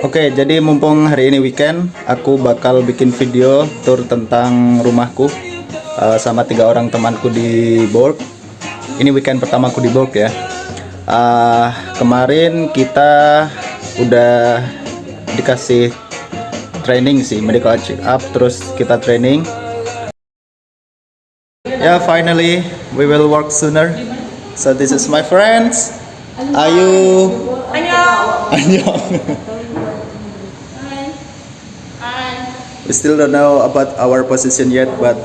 Oke, jadi mumpung hari ini weekend, aku bakal bikin video tour tentang rumahku sama 3 orang temanku di Borg. Ini weekend pertamaku di Borg ya. Kemarin kita udah dikasih training sih, medical check up, terus kita training. Yeah, finally we will work sooner. So this is my friends. Ayu. Annyeong. We still don't know about our position yet, but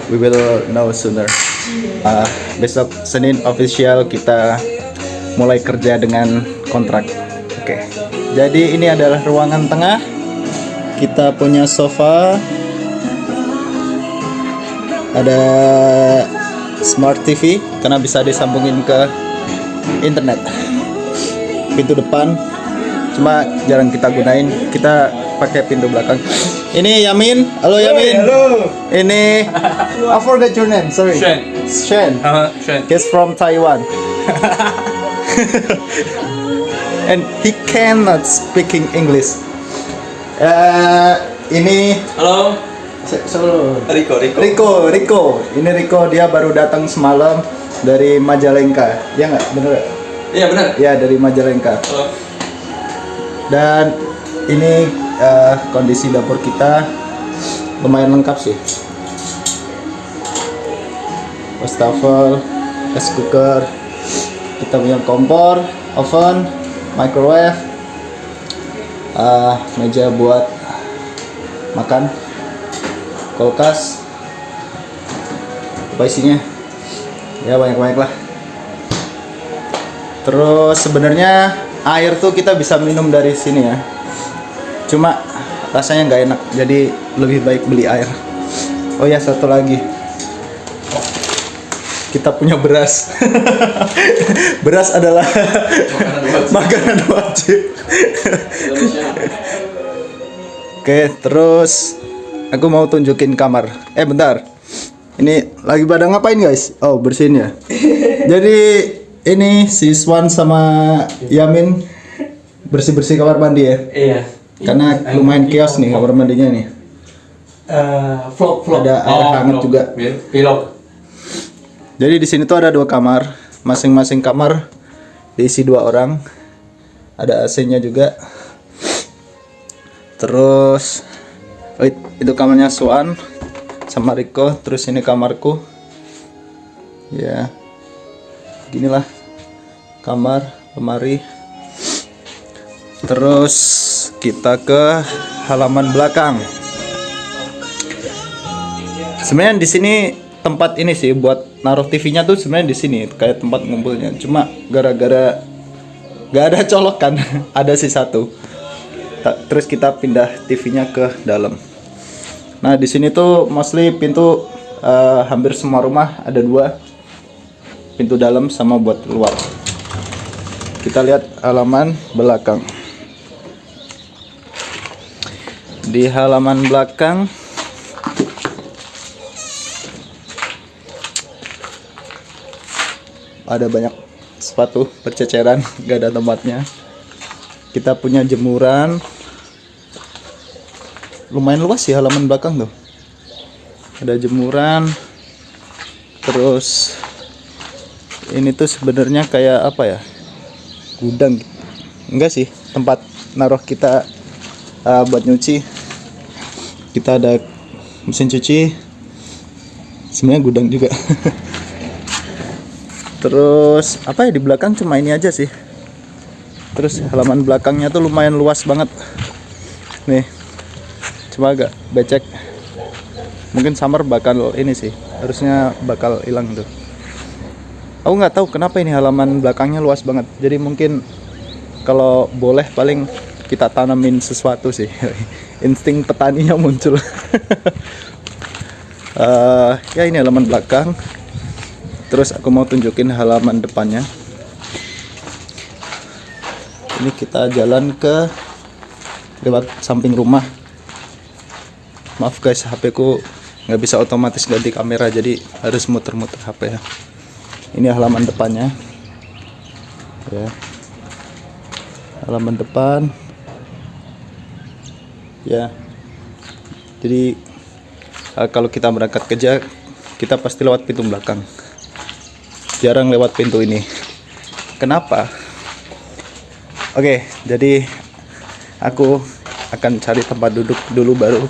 we will know sooner. Besok Senin official kita mulai kerja dengan kontrak. Oke. Jadi ini adalah ruangan tengah. Kita punya sofa. Ada smart TV karena bisa disambungin ke internet. Pintu depan cuma jarang kita gunain. Kita pakai pintu belakang. Ini Yamin. Halo Yamin. Halo. Ini I forgot your name. Sorry. Shen. Shen. Shen. He's from Taiwan. And he cannot speaking English. Ini Halo. Riko. Ini Riko, dia baru datang semalam dari Majalengka. Ya nggak? Bener? Iya benar. Ya, dari Majalengka. Halo. Dan ini kondisi dapur kita lumayan lengkap sih. Wastafel, es cooker, kita punya kompor, oven, microwave, meja buat makan, kulkas, apa isinya? Ya banyak-banyak lah. Terus sebenarnya air tuh kita bisa minum dari sini ya. Cuma rasanya nggak enak, jadi lebih baik beli air. Oh ya, satu lagi, kita punya beras. Beras adalah makanan wajib. Oke, terus aku mau tunjukin kamar. Bentar. Ini lagi pada ngapain guys? Oh, bersihin ya. Jadi ini si Swan sama Yamin bersih-bersih kamar mandi ya. Iya. Karena lumayan chaos nih kamar mandinya nih. Vlog. Ada air hangat juga. Vlog. Jadi di sini tuh ada 2 kamar, masing-masing kamar diisi 2 orang. Ada AC-nya juga. Terus itu kamarnya Swan sama Riko. Terus ini kamarku. Ya, ginilah kamar, lemari. Terus kita ke halaman belakang. Sebenarnya di sini tempat ini sih buat naruh TV-nya tuh sebenarnya di sini kayak tempat ngumpulnya. Cuma gara-gara gak ada colokan, ada sih satu. Terus kita pindah TV-nya ke dalam. Nah di sini tuh mostly pintu hampir semua rumah ada 2 pintu dalam sama buat luar. Kita lihat halaman belakang. Di halaman belakang ada banyak sepatu berceceran, gak ada tempatnya. Kita punya jemuran. Lumayan luas sih halaman belakang tuh. Ada jemuran. Terus ini tuh sebenarnya kayak apa ya? Gudang. Enggak sih, tempat naruh kita buat nyuci. Kita ada mesin cuci. Sebenarnya gudang juga. Terus apa ya, di belakang cuma ini aja sih. Terus halaman belakangnya tuh lumayan luas banget. Nih. Cuma agak becek. Mungkin summer bakal ini sih. Harusnya bakal hilang tuh. Aku nggak tahu kenapa ini halaman belakangnya luas banget. Jadi mungkin kalau boleh paling kita tanamin sesuatu sih. Insting petaninya muncul. Ya ini halaman belakang. Terus aku mau tunjukin halaman depannya. Ini kita jalan ke lewat samping rumah. Maaf guys, HP ku nggak bisa otomatis ganti kamera, jadi harus muter-muter HP ya. Ini halaman depannya. Ya. Halaman depan. ya. Jadi kalau kita berangkat kerja, kita pasti lewat pintu belakang, jarang lewat pintu ini. Kenapa? Oke, jadi aku akan cari tempat duduk dulu, baru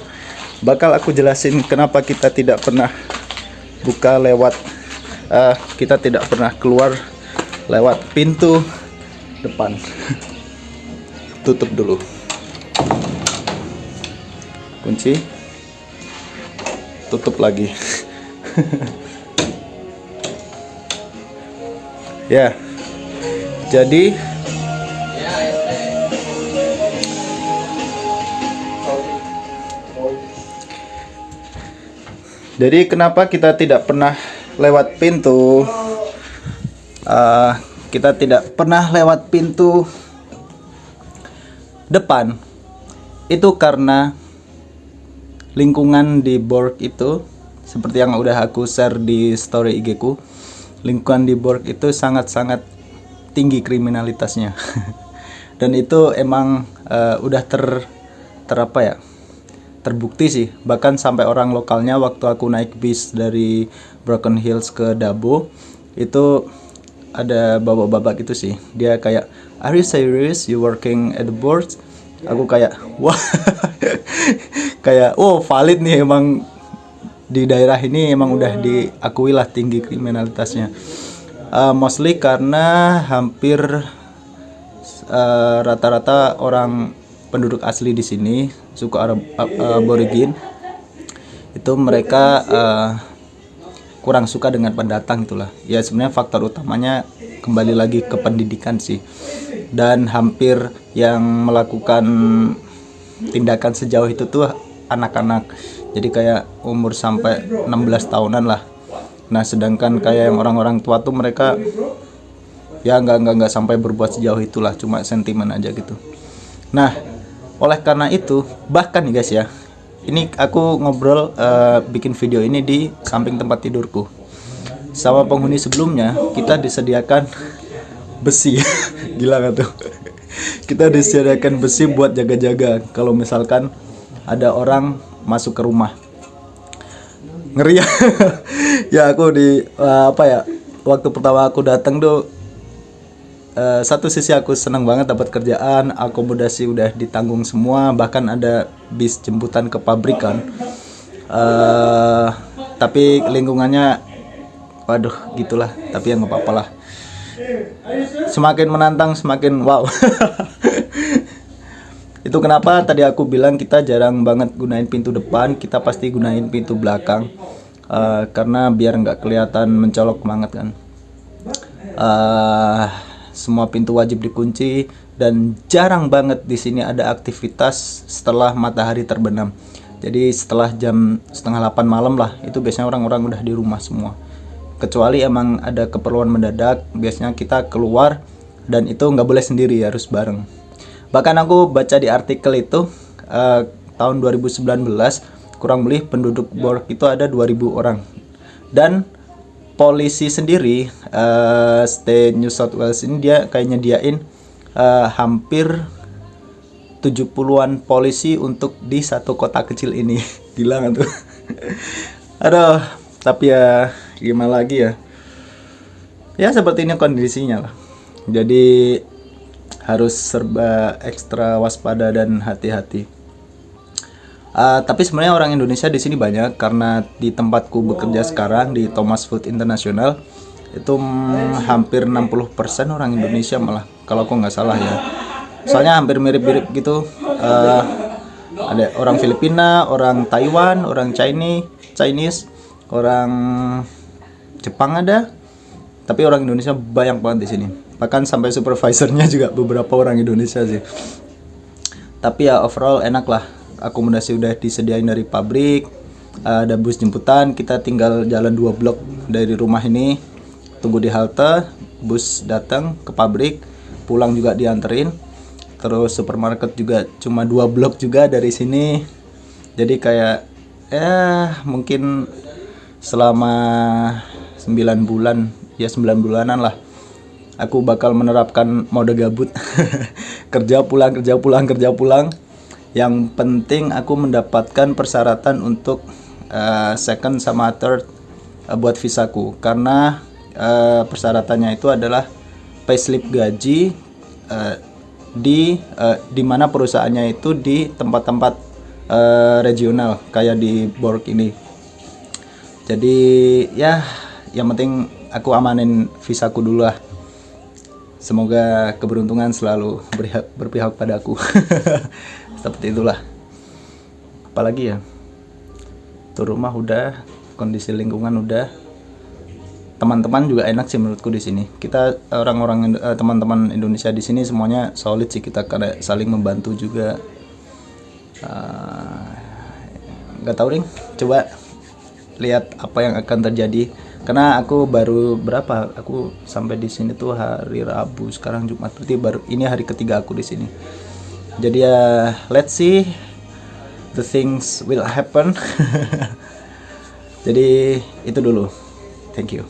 bakal aku jelasin kenapa kita tidak pernah buka lewat kita tidak pernah keluar lewat pintu depan. Tutup dulu, kunci, tutup lagi. Ya, jadi kenapa kita tidak pernah lewat pintu? Kita tidak pernah lewat pintu depan itu karena lingkungan di Borg itu, seperti yang udah aku share di story IG ku, lingkungan di Borg itu sangat-sangat tinggi kriminalitasnya. Dan itu emang udah terbukti sih, bahkan sampai orang lokalnya waktu aku naik bis dari Broken Hills ke Dabo itu ada bapak-bapak gitu sih, dia kayak, "Are you serious you working at the board?" Aku kayak, wah. Kayak, oh valid nih, emang di daerah ini emang udah diakui lah tinggi kriminalitasnya. Mostly karena hampir rata-rata orang penduduk asli di sini, suku aborigin, itu mereka kurang suka dengan pendatang itulah. Ya sebenarnya faktor utamanya kembali lagi ke pendidikan sih. Dan hampir yang melakukan tindakan sejauh itu tuh anak-anak. Jadi kayak umur sampai 16 tahunan lah. Nah, sedangkan kayak yang orang-orang tua tuh mereka ya nggak sampai berbuat sejauh itulah, cuma sentimen aja gitu. Nah, oleh karena itu, bahkan nih guys ya, ini aku ngobrol bikin video ini di samping tempat tidurku. Sama penghuni sebelumnya, kita disediakan besi. Gila gak tuh? Kita disediakan besi buat jaga-jaga kalau misalkan ada orang masuk ke rumah. Ngeri ya. Ya aku waktu pertama aku datang tuh, satu sisi aku senang banget dapat kerjaan, akomodasi udah ditanggung semua, bahkan ada bis jemputan ke pabrik kan. Tapi lingkungannya, waduh gitulah, tapi ya nggak apa-apa lah. Semakin menantang semakin wow. Itu kenapa tadi aku bilang kita jarang banget gunain pintu depan, kita pasti gunain pintu belakang. Karena biar nggak kelihatan mencolok banget kan. Semua pintu wajib dikunci dan jarang banget di sini ada aktivitas setelah matahari terbenam. Jadi setelah jam 7:30 malam lah, itu biasanya orang-orang udah di rumah semua. Kecuali emang ada keperluan mendadak, biasanya kita keluar dan itu nggak boleh sendiri, harus bareng. Bahkan aku baca di artikel itu tahun 2019 kurang lebih penduduk Borg itu ada 2000 orang. Dan polisi sendiri State New South Wales ini dia kayak nyediain hampir 70-an polisi untuk di satu kota kecil ini. Gila gak tuh? Aduh, tapi ya gimana lagi ya? Ya seperti ini kondisinya lah. Jadi harus serba ekstra waspada dan hati-hati. Tapi sebenarnya orang Indonesia di sini banyak, karena di tempatku bekerja sekarang di Thomas Food International itu hampir 60% orang Indonesia malah, kalau aku nggak salah ya. Soalnya hampir mirip-mirip gitu. Ada orang Filipina, orang Taiwan, orang Chinese, orang Jepang ada. Tapi orang Indonesia banyak banget di sini. Bahkan sampai supervisornya juga beberapa orang Indonesia sih. Tapi ya overall enak lah. Akomodasi udah disediain dari pabrik, ada bus jemputan, kita tinggal jalan 2 blok dari rumah ini, tunggu di halte, bus datang ke pabrik, pulang juga dianterin. Terus supermarket juga cuma 2 blok juga dari sini. Jadi kayak mungkin selama 9 bulan, ya 9 bulanan lah, aku bakal menerapkan mode gabut. Kerja pulang. Yang penting aku mendapatkan persyaratan untuk second sama third buat visaku, karena persyaratannya itu adalah payslip gaji di mana perusahaannya itu di tempat-tempat regional kayak di Borg ini. Jadi ya yang penting aku amanin visaku dulu lah. Semoga keberuntungan selalu berpihak padaku. Seperti itulah. Apalagi ya, tuh rumah udah, kondisi lingkungan udah, teman-teman juga enak sih menurutku di sini. Kita orang-orang teman-teman Indonesia di sini semuanya solid sih, kita karena saling membantu juga. Nggak tahu ding, coba lihat apa yang akan terjadi. Karena aku baru aku sampai di sini tuh hari Rabu, sekarang Jumat, berarti baru ini hari ketiga aku di sini. Jadi ya let's see, the things will happen. Jadi itu dulu, thank you.